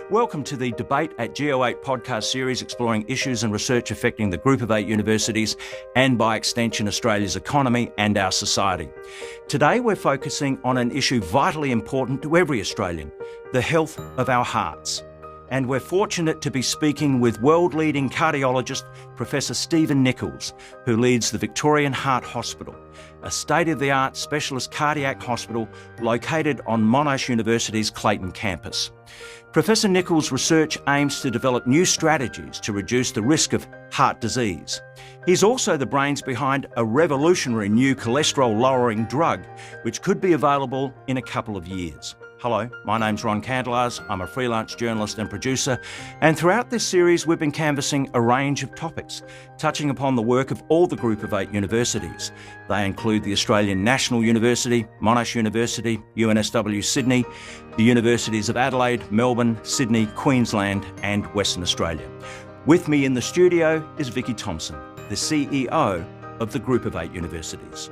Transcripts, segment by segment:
Welcome to the Debate at Go8 podcast series exploring issues and research affecting the Group of 8 universities and, by extension, Australia's economy and our society. Today we're focusing on an issue vitally important to every Australian, the health of our hearts. And we're fortunate to be speaking with world-leading cardiologist Professor Stephen Nicholls, who leads the Victorian Heart Hospital, a state-of-the-art specialist cardiac hospital located on Monash University's Clayton campus. Professor Nicholls' research aims to develop new strategies to reduce the risk of heart disease. He's also the brains behind a revolutionary new cholesterol-lowering drug, which could be available in a couple of years. Hello, my name's Ron Candelars. I'm a freelance journalist and producer, and throughout this series we've been canvassing a range of topics, touching upon the work of all the Group of 8 universities. They include the Australian National University, Monash University, UNSW Sydney, the universities of Adelaide, Melbourne, Sydney, Queensland and Western Australia. With me in the studio is Vicky Thompson, the CEO of the Group of 8 universities.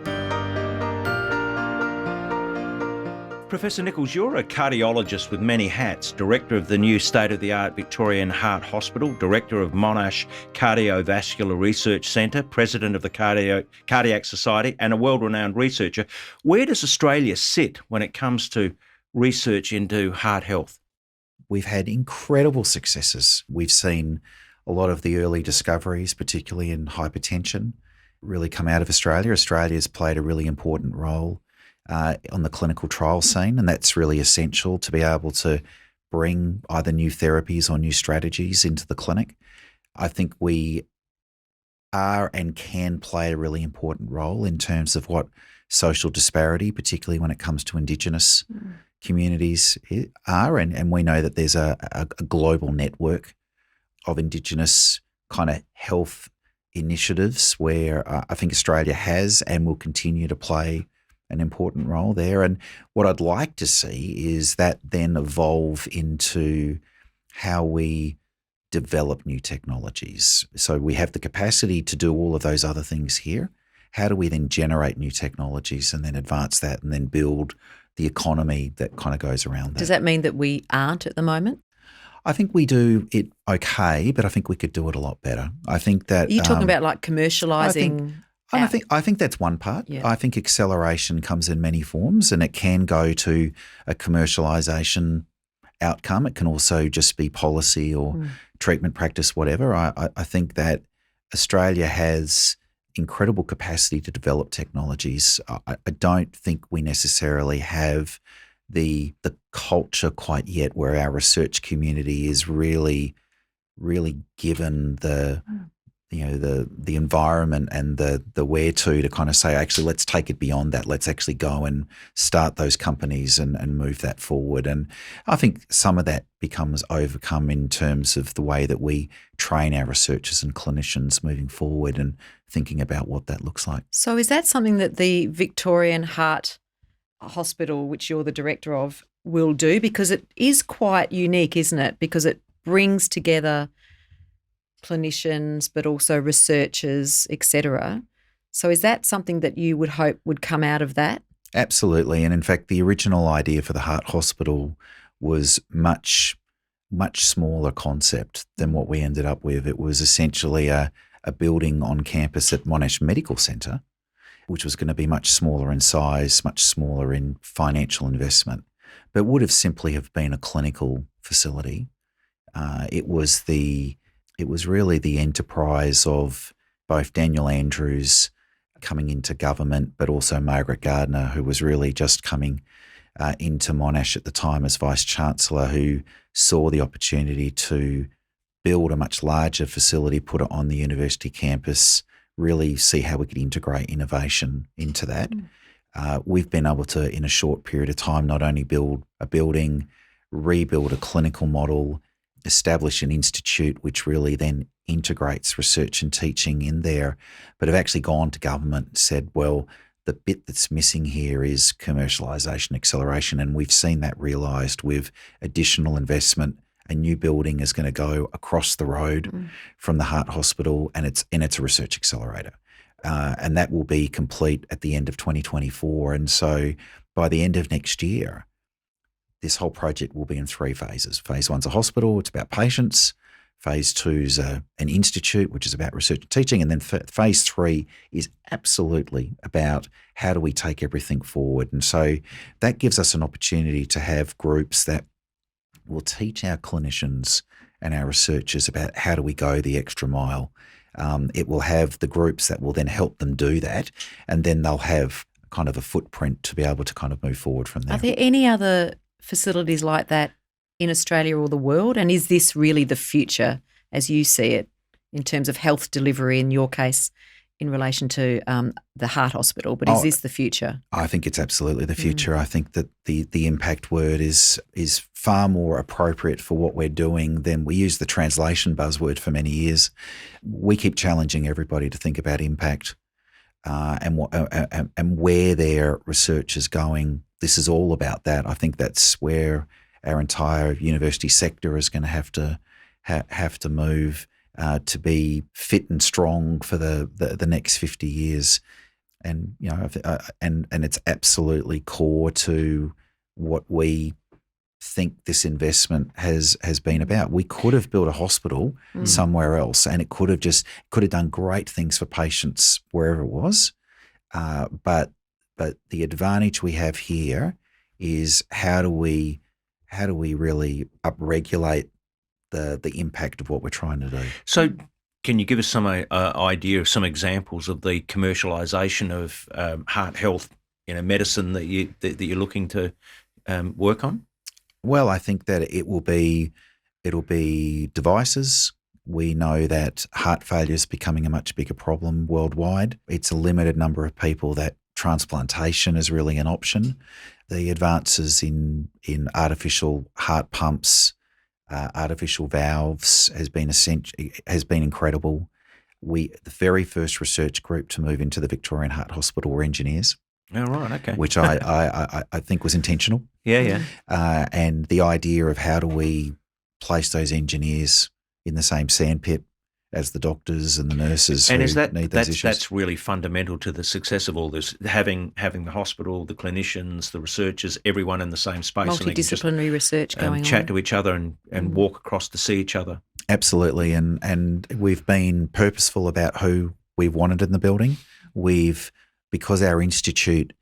Professor Nicholls, you're a cardiologist with many hats, Director of the new state-of-the-art Victorian Heart Hospital, Director of Monash Cardiovascular Research Centre, President of the Cardiac Society and a world-renowned researcher. Where does Australia sit when it comes to research into heart health? We've had incredible successes. We've seen a lot of the early discoveries, particularly in hypertension, really come out of Australia. Australia's played a really important role on the clinical trial scene, and that's really essential to be able to bring either new therapies or new strategies into the clinic. I think we are and can play a really important role in terms of what social disparity, particularly when it comes to Indigenous communities, are, and we know that there's a global network of Indigenous kind of health initiatives where I think Australia has and will continue to play an important role there. And what I'd like to see is that then evolve into how we develop new technologies. So we have the capacity to do all of those other things here. How do we then generate new technologies and then advance that and then build the economy that kind of goes around that? Does that mean that we aren't at the moment? I think we do it okay, but I think we could do it a lot better. I think that— Are you talking about like commercialising? I think that's one part. Yeah. I think acceleration comes in many forms, and it can go to a commercialisation outcome. It can also just be policy or treatment practice, whatever. I think that Australia has incredible capacity to develop technologies. I don't think we necessarily have the culture quite yet where our research community is really given the environment and the where to kind of say, actually, let's take it beyond that. Let's actually go and start those companies and move that forward. And I think some of that becomes overcome in terms of the way that we train our researchers and clinicians moving forward and thinking about what that looks like. So is that something that the Victorian Heart Hospital, which you're the director of, will do? Because it is quite unique, isn't it? Because it brings together clinicians but also researchers, etc. So is that something that you would hope would come out of that? Absolutely. And in fact, the original idea for the Heart Hospital was much smaller concept than what we ended up with. It was essentially a building on campus at Monash Medical Centre, which was going to be much smaller in size, much smaller in financial investment, but would have simply have been a clinical facility. It was really the enterprise of both Daniel Andrews coming into government, but also Margaret Gardner, who was really just coming into Monash at the time as Vice-Chancellor, who saw the opportunity to build a much larger facility, put it on the university campus, really see how we could integrate innovation into that. We've been able to, in a short period of time, not only build a building, rebuild a clinical model, establish an institute which really then integrates research and teaching in there, but have actually gone to government and said, well, the bit that's missing here is commercialisation acceleration, and we've seen that realised with additional investment. A new building is going to go across the road from the Heart Hospital, and it's a research accelerator. And that will be complete at the end of 2024. And so by the end of next year, this whole project will be in 3 phases. Phase 1's a hospital. It's about patients. Phase 2's an institute, which is about research and teaching. And then phase 3 is absolutely about how do we take everything forward. And so that gives us an opportunity to have groups that will teach our clinicians and our researchers about how do we go the extra mile. It will have the groups that will then help them do that, and then they'll have kind of a footprint to be able to kind of move forward from there. Are there any other facilities like that in Australia or the world? And is this really the future as you see it in terms of health delivery, in your case, in relation to the heart hospital? But is this the future? I think it's absolutely the future. I think that the impact word is far more appropriate for what we're doing than we use the translation buzzword for many years. We keep challenging everybody to think about impact and where their research is going. This is all about that. I think that's where our entire university sector is going to have to move to be fit and strong for the next 50 years. And and it's absolutely core to what we think this investment has been about. We could have built a hospital somewhere else, and it could have done great things for patients wherever it was. But the advantage we have here is how do we really upregulate the impact of what we're trying to do. So can you give us some idea of some examples of the commercialisation of heart health, medicine that you're looking to work on? Well, I think that it'll be devices. We know that heart failure is becoming a much bigger problem worldwide. It's a limited number of people that transplantation is really an option. The advances in artificial heart pumps, artificial valves has been incredible. The very first research group to move into the Victorian Heart Hospital were engineers. Oh, right, okay. Which I think was intentional. Yeah. And the idea of how do we place those engineers in the same sandpit as the doctors and the nurses and who need those issues. That's really fundamental to the success of all this, having the hospital, the clinicians, the researchers, everyone in the same space. Multidisciplinary research going on. Chat to each other and walk across to see each other. Absolutely. And we've been purposeful about who we've wanted in the building. Because our institute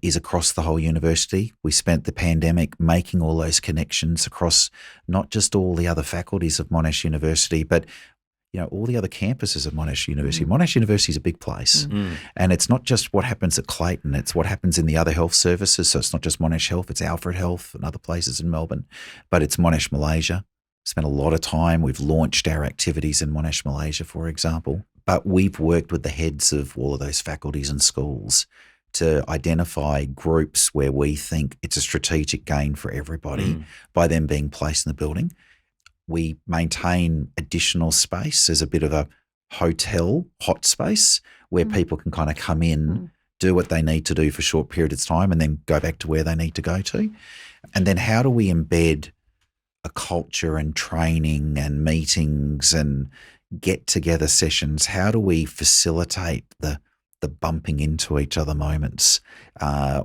is across the whole university, we spent the pandemic making all those connections across not just all the other faculties of Monash University, but all the other campuses of Monash University. Monash University is a big place. And it's not just what happens at Clayton, it's what happens in the other health services. So it's not just Monash Health, it's Alfred Health and other places in Melbourne, but it's Monash Malaysia. Spent a lot of time. We've launched our activities in Monash Malaysia, for example. But we've worked with the heads of all of those faculties and schools to identify groups where we think it's a strategic gain for everybody by them being placed in the building. We maintain additional space as a bit of a hotel hot space where people can kind of come in, do what they need to do for short periods of time and then go back to where they need to go to. And then how do we embed a culture and training and meetings and get-together sessions? How do we facilitate the bumping into each other moments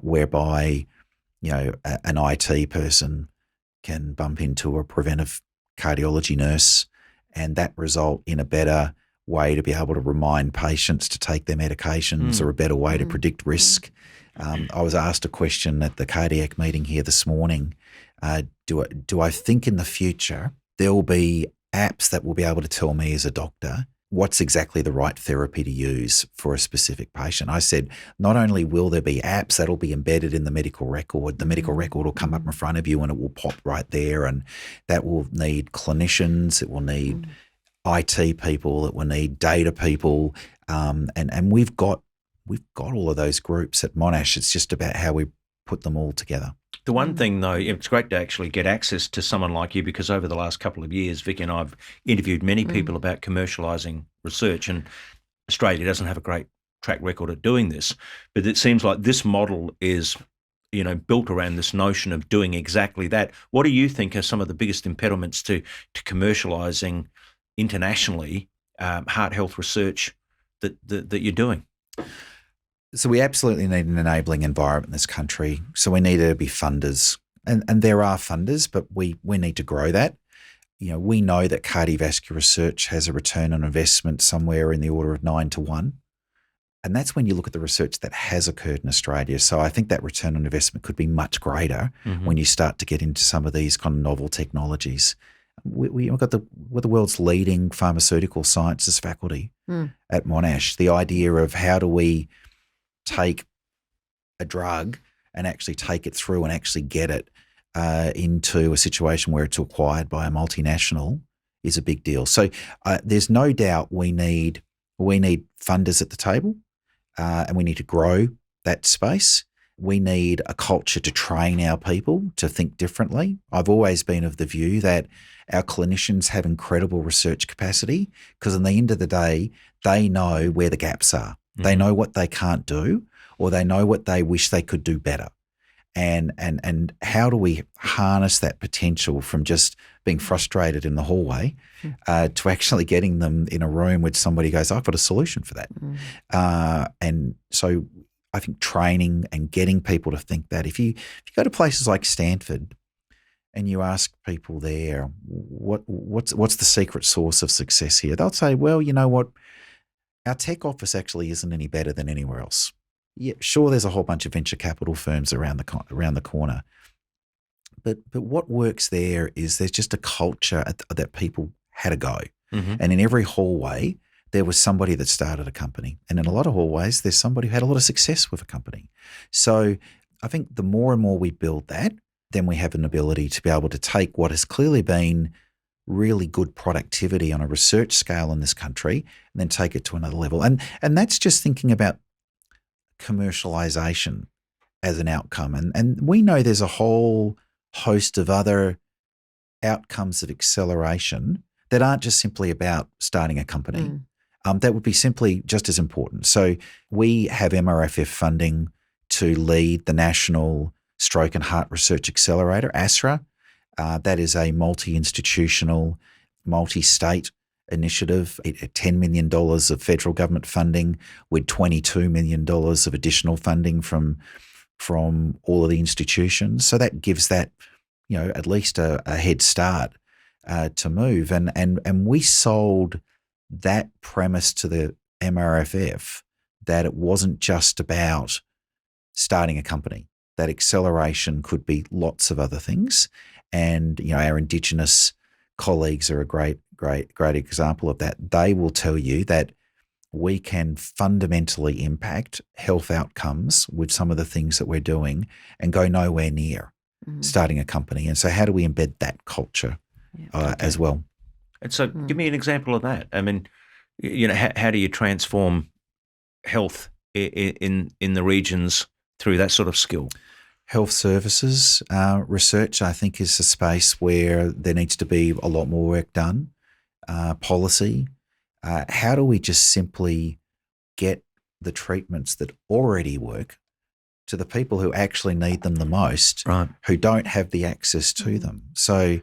whereby, an IT person can bump into a preventive cardiology nurse and that result in a better way to be able to remind patients to take their medications or a better way to predict risk. I was asked a question at the cardiac meeting here this morning. Do I think in the future there will be apps that will be able to tell me as a doctor what's exactly the right therapy to use for a specific patient? I said, not only will there be apps that'll be embedded in the medical record will come up in front of you and it will pop right there, and that will need clinicians, it will need IT people, it will need data people, and we've got all of those groups at Monash. It's just about how we put them all together. The one thing, though, it's great to actually get access to someone like you, because over the last couple of years, Vicky and I have interviewed many people about commercialising research, and Australia doesn't have a great track record at doing this. But it seems like this model is, built around this notion of doing exactly that. What do you think are some of the biggest impediments to commercialising internationally heart health research that you're doing? So we absolutely need an enabling environment in this country. So we need to be funders. And there are funders, but we need to grow that. We know that cardiovascular research has a return on investment somewhere in the order of 9 to 1. And that's when you look at the research that has occurred in Australia. So I think that return on investment could be much greater when you start to get into some of these kind of novel technologies. We've got we're the world's leading pharmaceutical sciences faculty at Monash. The idea of how do we take a drug and actually take it through and actually get it into a situation where it's acquired by a multinational is a big deal. So there's no doubt we need funders at the table. And we need to grow that space. We need a culture to train our people to think differently. I've always been of the view that our clinicians have incredible research capacity because in the end of the day, they know where the gaps are. They know what they can't do, or they know what they wish they could do better. And how do we harness that potential from just being frustrated in the hallway to actually getting them in a room with somebody who goes, I've got a solution for that. And so I think training and getting people to think that if you go to places like Stanford and you ask people there, what's the secret source of success here? They'll say, well, you know what? Our tech office actually isn't any better than anywhere else. Yeah, sure, there's a whole bunch of venture capital firms around the corner, but what works there is there's just a culture that people had a go, and in every hallway there was somebody that started a company, and in a lot of hallways there's somebody who had a lot of success with a company. So I think the more and more we build that, then we have an ability to be able to take what has clearly been really good productivity on a research scale in this country and then take it to another level, and that's just thinking about commercialization as an outcome. And we know there's a whole host of other outcomes of acceleration that aren't just simply about starting a company. That would be simply just as important. So we have MRFF funding to lead the National Stroke and Heart Research Accelerator, ASRA. That is a multi-institutional, multi-state initiative, $10 million of federal government funding with $22 million of additional funding from all of the institutions. So that gives that, at least a head start to move. And we sold that premise to the MRFF that it wasn't just about starting a company, that acceleration could be lots of other things. And, our Indigenous colleagues are a great example of that. They will tell you that we can fundamentally impact health outcomes with some of the things that we're doing and go nowhere near starting a company. And so how do we embed that culture as well? And so give me an example of that. I mean, how do you transform health in the regions through that sort of skill? Health services research, I think, is a space where there needs to be a lot more work done. Policy. How do we just simply get the treatments that already work to the people who actually need them the most, right, who don't have the access to them? So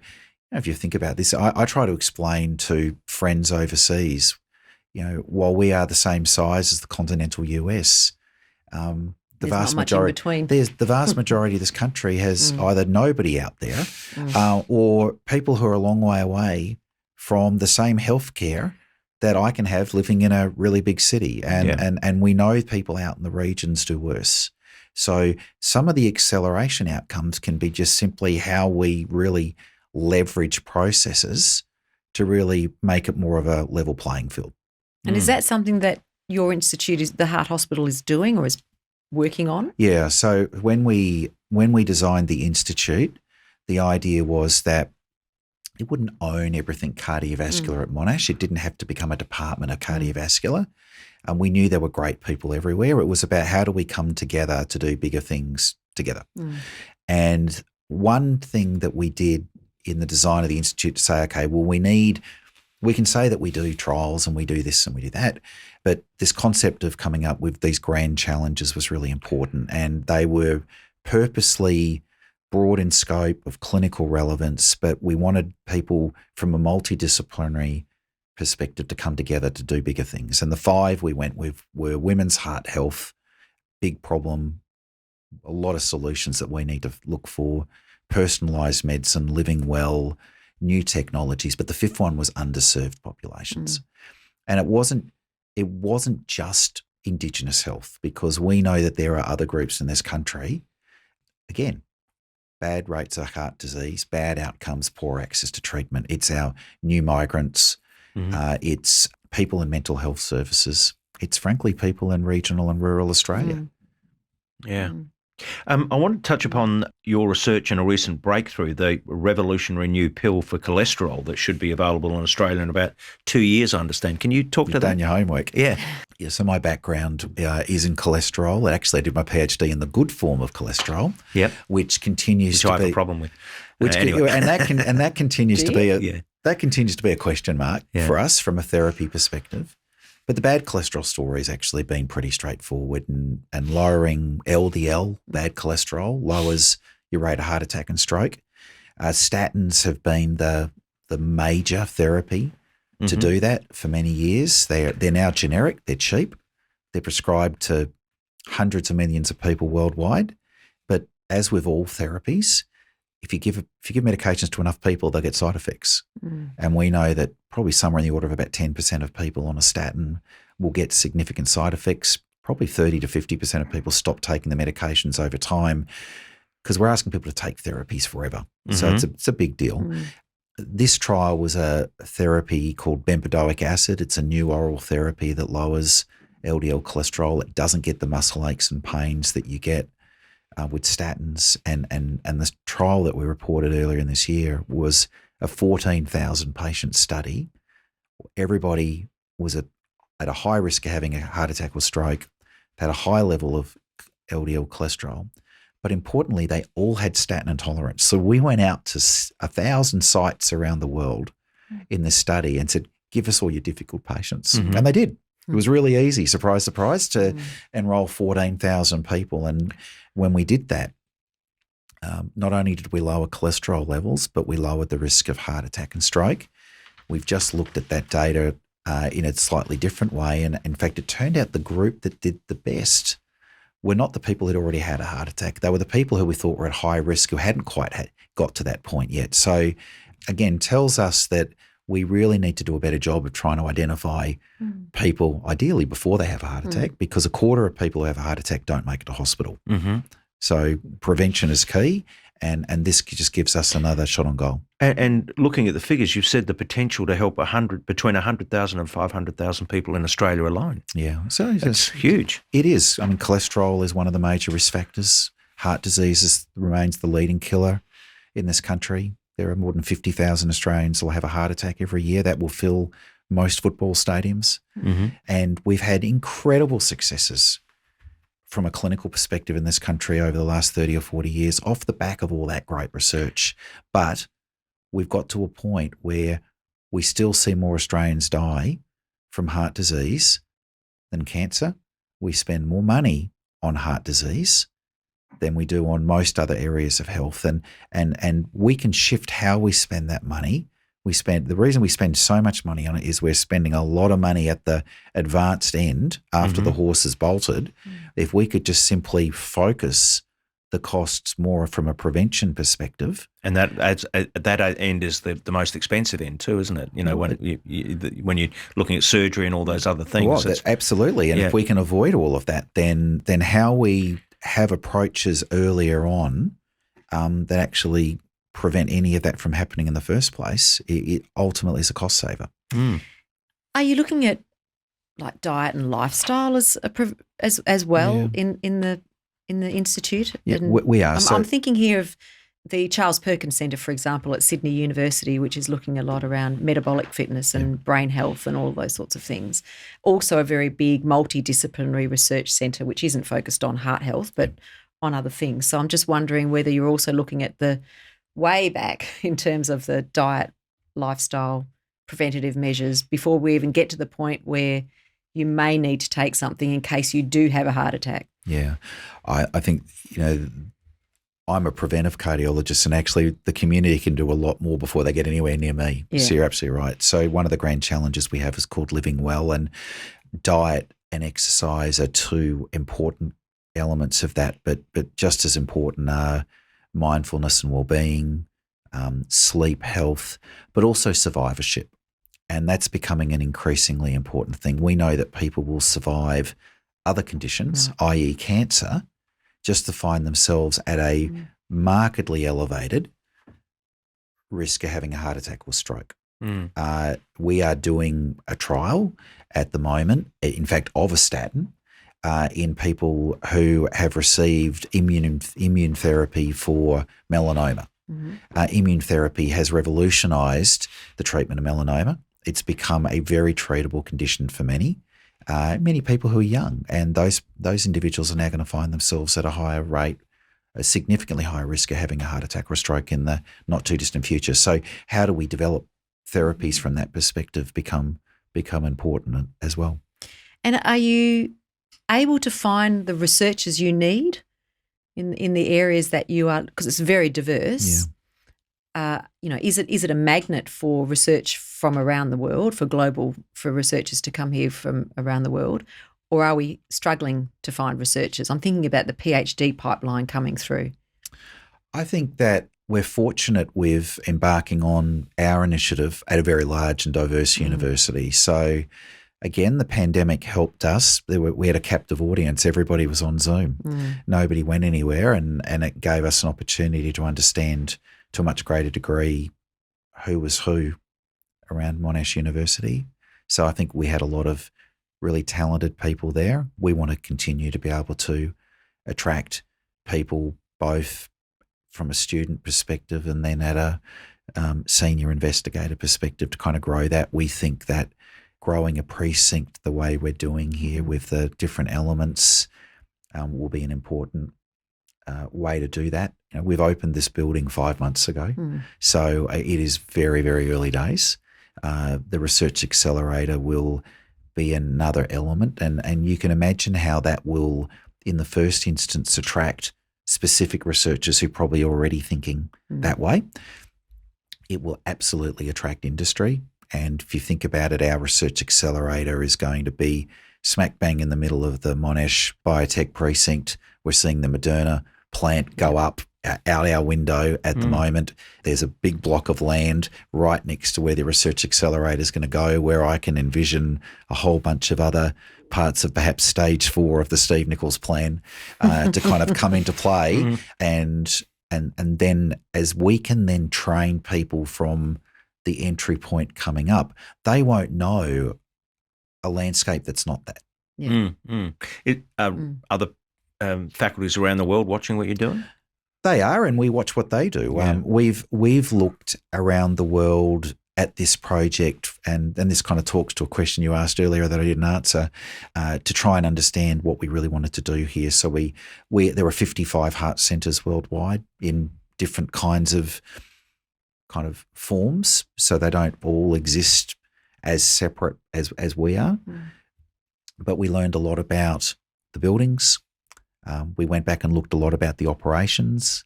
if you think about this, I try to explain to friends overseas, while we are the same size as the continental US, the vast majority of this country has either nobody out there or people who are a long way away from the same healthcare that I can have living in a really big city. And we know people out in the regions do worse. So some of the acceleration outcomes can be just simply how we really leverage processes to really make it more of a level playing field. And is that something that your institute, the Heart Hospital, is doing or is working on? Yeah. So when we designed the institute, the idea was that it wouldn't own everything cardiovascular at Monash. It didn't have to become a department of cardiovascular. And we knew there were great people everywhere. It was about how do we come together to do bigger things together. And one thing that we did in the design of the institute to say, okay, well, we can say that we do trials and we do this and we do that, but this concept of coming up with these grand challenges was really important, and they were purposely broad in scope of clinical relevance, but we wanted people from a multidisciplinary perspective to come together to do bigger things. And the 5 we went with were women's heart health, big problem, a lot of solutions that we need to look for. personalised medicine, living well, new technologies. But the fifth one was underserved populations. And it wasn't just Indigenous health, because we know that there are other groups in this country, again, bad rates of heart disease, bad outcomes, poor access to treatment. It's our new migrants. It's people in mental health services. It's frankly people in regional and rural Australia. Yeah. I want to touch upon your research and a recent breakthrough, the revolutionary new pill for cholesterol that should be available in Australia in about 2 years, I understand. Can you talk to that? You've done your homework. Yeah. So my background is in cholesterol. Actually, I did my PhD in the good form of cholesterol, which continues to be... Which I have a problem with. Anyway. And that continues to be that continues to be a question mark for us from a therapy perspective. But the bad cholesterol story has actually been pretty straightforward, and lowering LDL, bad cholesterol, lowers your rate of heart attack and stroke. Statins have been the major therapy to do that for many years. They're now generic, they're cheap, they're prescribed to hundreds of millions of people worldwide. But as with all therapies, if you give medications to enough people, they'll get side effects. And we know that probably somewhere in the order of about 10% of people on a statin will get significant side effects. Probably 30 to 50% of people stop taking the medications over time, because we're asking people to take therapies forever. So it's a big deal. This trial was a therapy called bempedoic acid. It's a new oral therapy that lowers LDL cholesterol. It doesn't get the muscle aches and pains that you get with statins. And the trial that we reported earlier in this year was a 14,000 patient study. Everybody was at a high risk of having a heart attack or stroke, had a high level of LDL cholesterol. But importantly, they all had statin intolerance. So we went out to 1,000 sites around the world in this study and said, give us all your difficult patients. And they did. It was really easy, surprise, surprise, to enroll 14,000 people. And when we did that, not only did we lower cholesterol levels, but we lowered the risk of heart attack and stroke. We've just looked at that data in a slightly different way. And in fact, it turned out the group that did the best were not the people who'd already had a heart attack. They were the people who we thought were at high risk, who hadn't quite got to that point yet. So again, tells us that we really need to do a better job of trying to identify people, ideally before they have a heart attack, because a quarter of people who have a heart attack don't make it to hospital. So prevention is key, and this just gives us another shot on goal. And looking at the figures, you've said the potential to help between 100,000 and 500,000 people in Australia alone. Yeah. So it's huge. It is. I mean, cholesterol is one of the major risk factors. Heart disease remains the leading killer in this country. There are more than 50,000 Australians who will have a heart attack every year. That will fill most football stadiums. And we've had incredible successes from a clinical perspective in this country over the last 30 or 40 years off the back of all that great research. But we've got to a point where we still see more Australians die from heart disease than cancer. We spend more money on heart disease than we do on most other areas of health. And we can shift how we spend that money. The reason we spend so much money on it is we're spending a lot of money at the advanced end after the horse has bolted. If we could just simply focus the costs more from a prevention perspective. And that end is the most expensive end too, isn't it? You know, when you're looking at surgery and all those other things. Well, absolutely. And if we can avoid all of that, then how we have approaches earlier on that actually prevent any of that from happening in the first place, it ultimately is a cost saver. Are you looking at like diet and lifestyle as well in the institute? Yeah, we are. I'm thinking here of the Charles Perkins Centre, for example, at Sydney University, which is looking a lot around metabolic fitness and brain health and all those sorts of things. Also a very big multidisciplinary research centre, which isn't focused on heart health but on other things. So I'm just wondering whether you're also looking at the way back in terms of the diet, lifestyle, preventative measures before we even get to the point where you may need to take something in case you do have a heart attack. Yeah. I think, I'm a preventive cardiologist, and actually the community can do a lot more before they get anywhere near me. Yeah. So you're absolutely right. So one of the grand challenges we have is called living well, and diet and exercise are two important elements of that, but just as important are mindfulness and well-being, sleep health, but also survivorship. And that's becoming an increasingly important thing. We know that people will survive other conditions, i.e. cancer, just to find themselves at a markedly elevated risk of having a heart attack or stroke. We are doing a trial at the moment, in fact, of a statin in people who have received immune therapy for melanoma. Immune therapy has revolutionised the treatment of melanoma. It's become a very treatable condition for many people who are young, and those individuals are now going to find themselves at a higher rate, a significantly higher risk of having a heart attack or a stroke in the not too distant future. So how do we develop therapies from that perspective become important as well. And are you able to find the researchers you need in the areas that you are, because it's very diverse? Is it a magnet for research from around the world, for researchers to come here from around the world, or are we struggling to find researchers? I'm thinking about the PhD pipeline coming through. I think that we're fortunate with embarking on our initiative at a very large and diverse university. So again, the pandemic helped us. We had a captive audience. Everybody was on Zoom. Nobody went anywhere, and it gave us an opportunity to understand to a much greater degree who was who around Monash University. So I think we had a lot of really talented people there. We want to continue to be able to attract people both from a student perspective and then at a senior investigator perspective to kind of grow that. We think that growing a precinct the way we're doing here with the different elements will be an important way to do that. We've opened this building 5 months ago, so it is very, very early days. The Research Accelerator will be another element, and you can imagine how that will, in the first instance, attract specific researchers who are probably already thinking that way. It will absolutely attract industry. And if you think about it, our Research Accelerator is going to be smack bang in the middle of the Monash Biotech precinct. We're seeing the Moderna plant go up out our window at the moment. There's a big block of land right next to where the Research Accelerator is going to go, where I can envision a whole bunch of other parts of perhaps stage 4 of the Steve Nicholls plan to kind of come into play. And then as we can then train people from the entry point coming up, they won't know a landscape that's not that. Other faculties around the world watching what you're doing? They are, and we watch what they do. We've looked around the world at this project, and this kind of talks to a question you asked earlier that I didn't answer, to try and understand what we really wanted to do here. So there are 55 heart centres worldwide in different kinds of kind of forms, so they don't all exist as separate as we are. But we learned a lot about the buildings. We went back and looked a lot about the operations.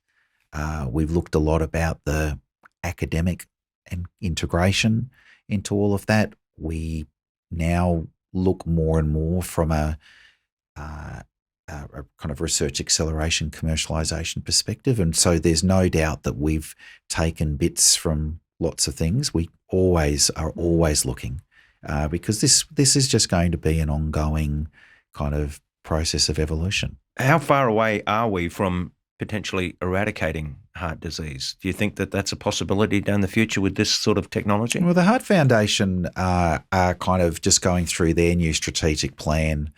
We've looked a lot about the academic and integration into all of that. We now look more and more from a kind of research acceleration, commercialisation perspective. And so there's no doubt that we've taken bits from lots of things. We are always looking because this is just going to be an ongoing kind of process of evolution. How far away are we from potentially eradicating heart disease? Do you think that that's a possibility down the future with this sort of technology? Well, the Heart Foundation are kind of just going through their new strategic plan,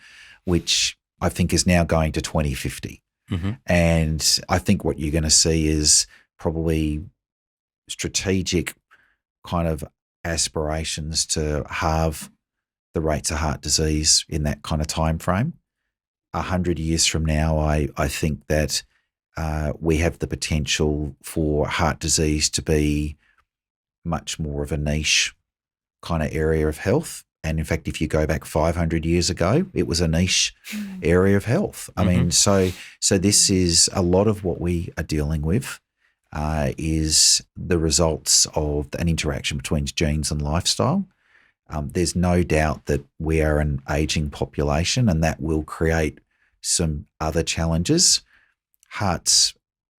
which I think is now going to 2050. And I think what you're going to see is probably strategic kind of aspirations to halve the rates of heart disease in that kind of time frame. 100 years from now, I think that we have the potential for heart disease to be much more of a niche kind of area of health. And in fact, if you go back 500 years ago, it was a niche area of health. I mean, so this is a lot of what we are dealing with is the results of an interaction between genes and lifestyle. There's no doubt that we are an aging population, and that will create some other challenges. Hearts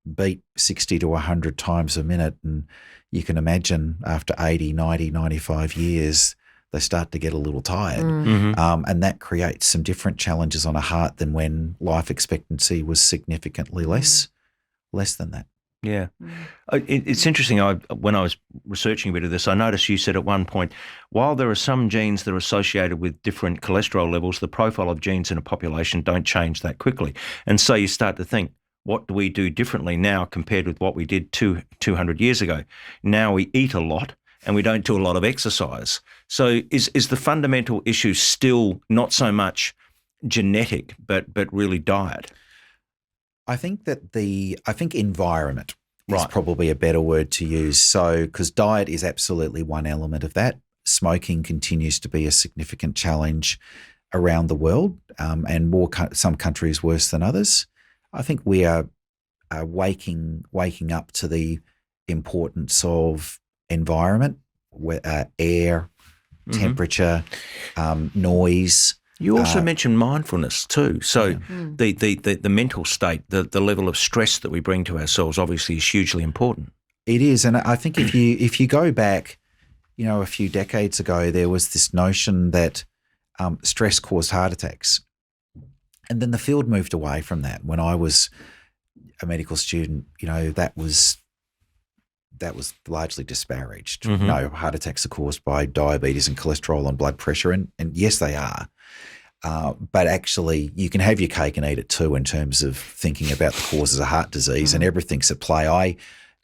beat 60 to 100 times a minute. And you can imagine after 80, 90, 95 years, they start to get a little tired. And that creates some different challenges on a heart than when life expectancy was significantly less than that. Yeah. It's interesting. When I was researching a bit of this, I noticed you said at one point, while there are some genes that are associated with different cholesterol levels, the profile of genes in a population don't change that quickly. And so you start to think, what do we do differently now compared with what we did 200 years ago? Now we eat a lot and we don't do a lot of exercise. So is the fundamental issue still not so much genetic, but really diet? I think environment is probably a better word to use. So, because diet is absolutely one element of that. Smoking continues to be a significant challenge around the world, and some countries worse than others. I think we are waking up to the importance of environment, air, temperature, noise. You also mentioned mindfulness too. So the mental state, the level of stress that we bring to ourselves obviously is hugely important. It is. And I think if you go back, a few decades ago, there was this notion that stress caused heart attacks. And then the field moved away from that. When I was a medical student, that was largely disparaged. No, heart attacks are caused by diabetes and cholesterol and blood pressure, and yes, they are. But actually, you can have your cake and eat it too in terms of thinking about the causes of heart disease, and everything's at play. I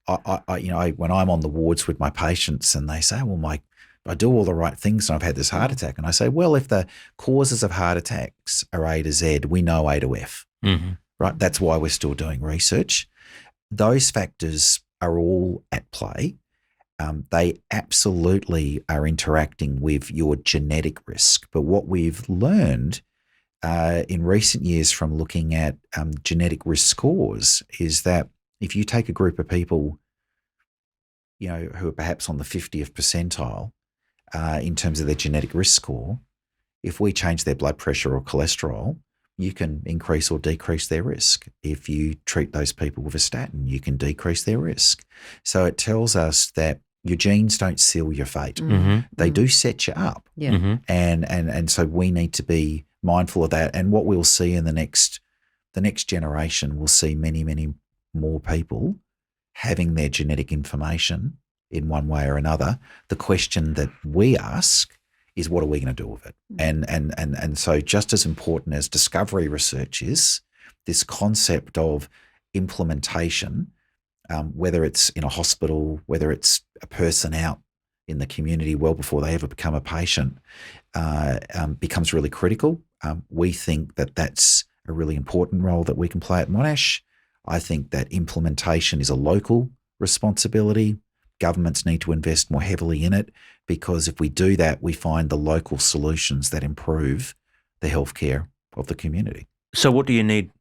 when I'm on the wards with my patients and they say, well, I do all the right things and I've had this heart attack. And I say, well, if the causes of heart attacks are A to Z, we know A to F, right? That's why we're still doing research. Those factors are all at play. They absolutely are interacting with your genetic risk. But what we've learned in recent years from looking at genetic risk scores is that if you take a group of people, who are perhaps on the 50th percentile in terms of their genetic risk score, if we change their blood pressure or cholesterol, you can increase or decrease their risk. If you treat those people with a statin, you can decrease their risk. So it tells us that your genes don't seal your fate. They do set you up. And so we need to be mindful of that. And what we'll see in the next generation, we'll see many, many more people having their genetic information in one way or another. The question that we ask is, what are we going to do with it? And so just as important as discovery research is, this concept of implementation, whether it's in a hospital, whether it's a person out in the community well before they ever become a patient, becomes really critical. We think that that's a really important role that we can play at Monash. I think that implementation is a local responsibility. Governments need to invest more heavily in it, because if we do that, we find the local solutions that improve the healthcare of the community. So what do you need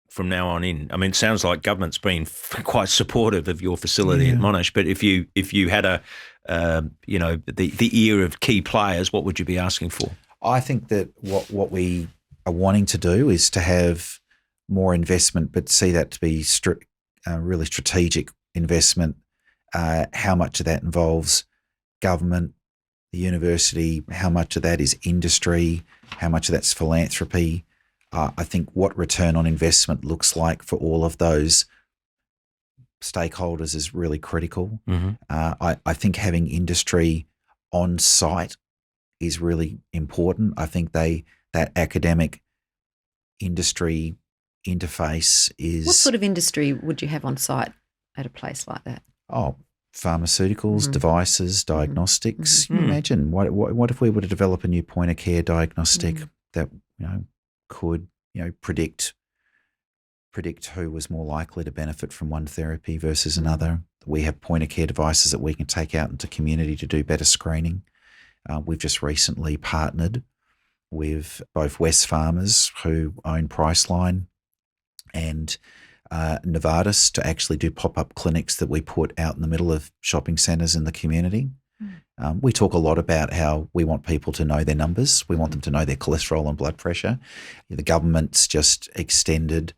from now on in? I mean, it sounds like government's been quite supportive of your facility at Monash, but if you had the ear of key players, what would you be asking for? I think that what we are wanting to do is to have more investment, but see that to be really strategic investment. How much of that involves government, the university, how much of that is industry, how much of that's philanthropy. I think what return on investment looks like for all of those stakeholders is really critical. I think having industry on site is really important. I think that academic industry interface is... What sort of industry would you have on site at a place like that? Oh, pharmaceuticals, devices, diagnostics. You imagine what if we were to develop a new point of care diagnostic that could predict who was more likely to benefit from one therapy versus another. We have point of care devices that we can take out into community to do better screening. We've just recently partnered with both Wesfarmers, who own Priceline, and Novartis to actually do pop-up clinics that we put out in the middle of shopping centres in the community. We talk a lot about how we want people to know their numbers. We want them to know their cholesterol and blood pressure. The government's just extended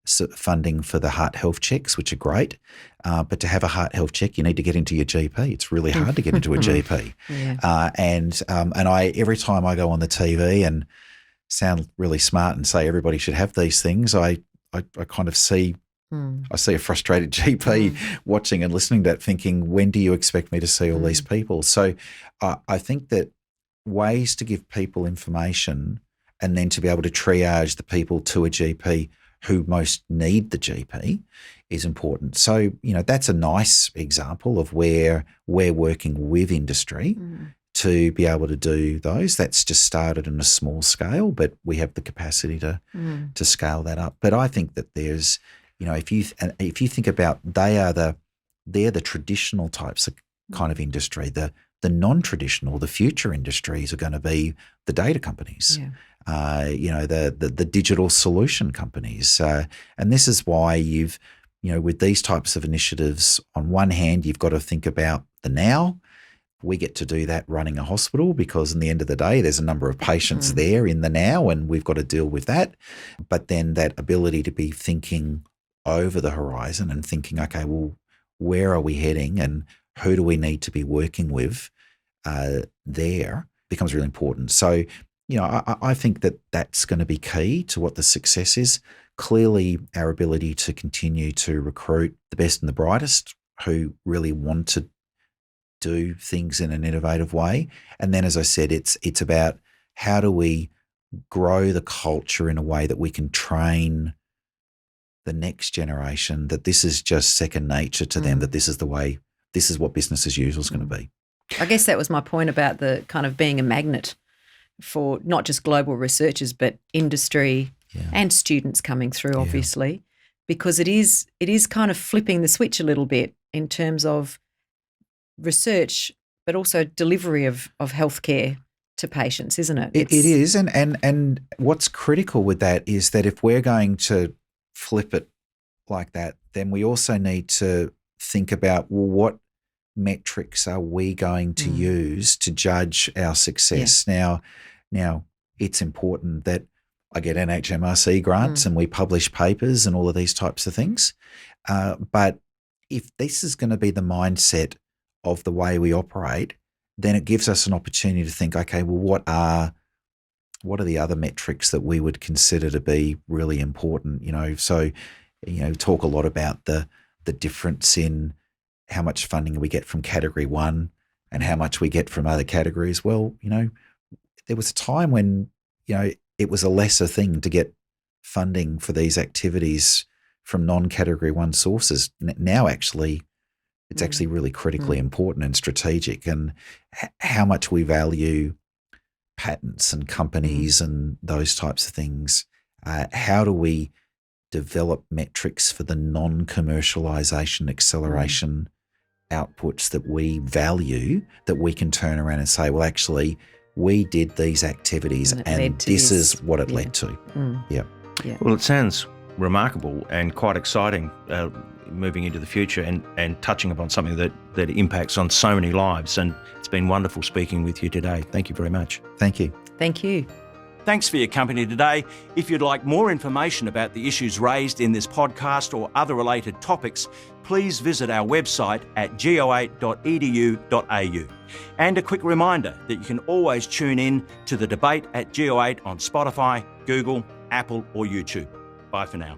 funding for the heart health checks, which are great. But to have a heart health check, you need to get into your GP. It's really hard to get into a GP. Yeah. And I every time I go on the TV and sound really smart and say everybody should have these things, I kind of see I see a frustrated GP watching and listening to that, thinking, when do you expect me to see all these people? So I think that ways to give people information and then to be able to triage the people to a GP who most need the GP is important. So, that's a nice example of where we're working with industry to be able to do those. That's just started on a small scale, but we have the capacity to scale that up. But I think that there's, if you think about, they're the traditional types of kind of industry. The non-traditional, the future industries are going to be the data companies. The digital solution companies. And this is why with these types of initiatives, on one hand, you've got to think about the now. We get to do that running a hospital because in the end of the day, there's a number of patients there in the now and we've got to deal with that. But then that ability to be thinking over the horizon and thinking, okay, well, where are we heading and who do we need to be working with there becomes really important. So, I think that that's going to be key to what the success is. Clearly, our ability to continue to recruit the best and the brightest who really want to do things in an innovative way. And then, as I said, it's about how do we grow the culture in a way that we can train the next generation that this is just second nature to them, that this is what business as usual is going to be. I guess that was my point about the kind of being a magnet for not just global researchers, but industry and students coming through, obviously, because it is kind of flipping the switch a little bit in terms of research, but also delivery of healthcare to patients, isn't it? It is. And what's critical with that is that if we're going to flip it like that, then we also need to think about, well, what metrics are we going to use to judge our success? Now, it's important that I get NHMRC grants and we publish papers and all of these types of things. But if this is going to be the mindset of the way we operate, then it gives us an opportunity to think, okay, well, what are the other metrics that we would consider to be really important? So, talk a lot about the difference in how much funding we get from category 1 and how much we get from other categories. Well, there was a time when, it was a lesser thing to get funding for these activities from non-category 1 sources. Now, actually, it's actually really critically important and strategic, and how much we value patents and companies and those types of things. How do we develop metrics for the non-commercialization acceleration outputs that we value, that we can turn around and say, well, actually, we did these activities and this is what it led to. Well, it sounds remarkable and quite exciting moving into the future and touching upon something that impacts on so many lives. And it's been wonderful speaking with you today. Thank you very much. Thank you. Thank you. Thanks for your company today. If you'd like more information about the issues raised in this podcast or other related topics, please visit our website at go8.edu.au. And a quick reminder that you can always tune in to the debate at Go8 on Spotify, Google, Apple or YouTube. Bye for now.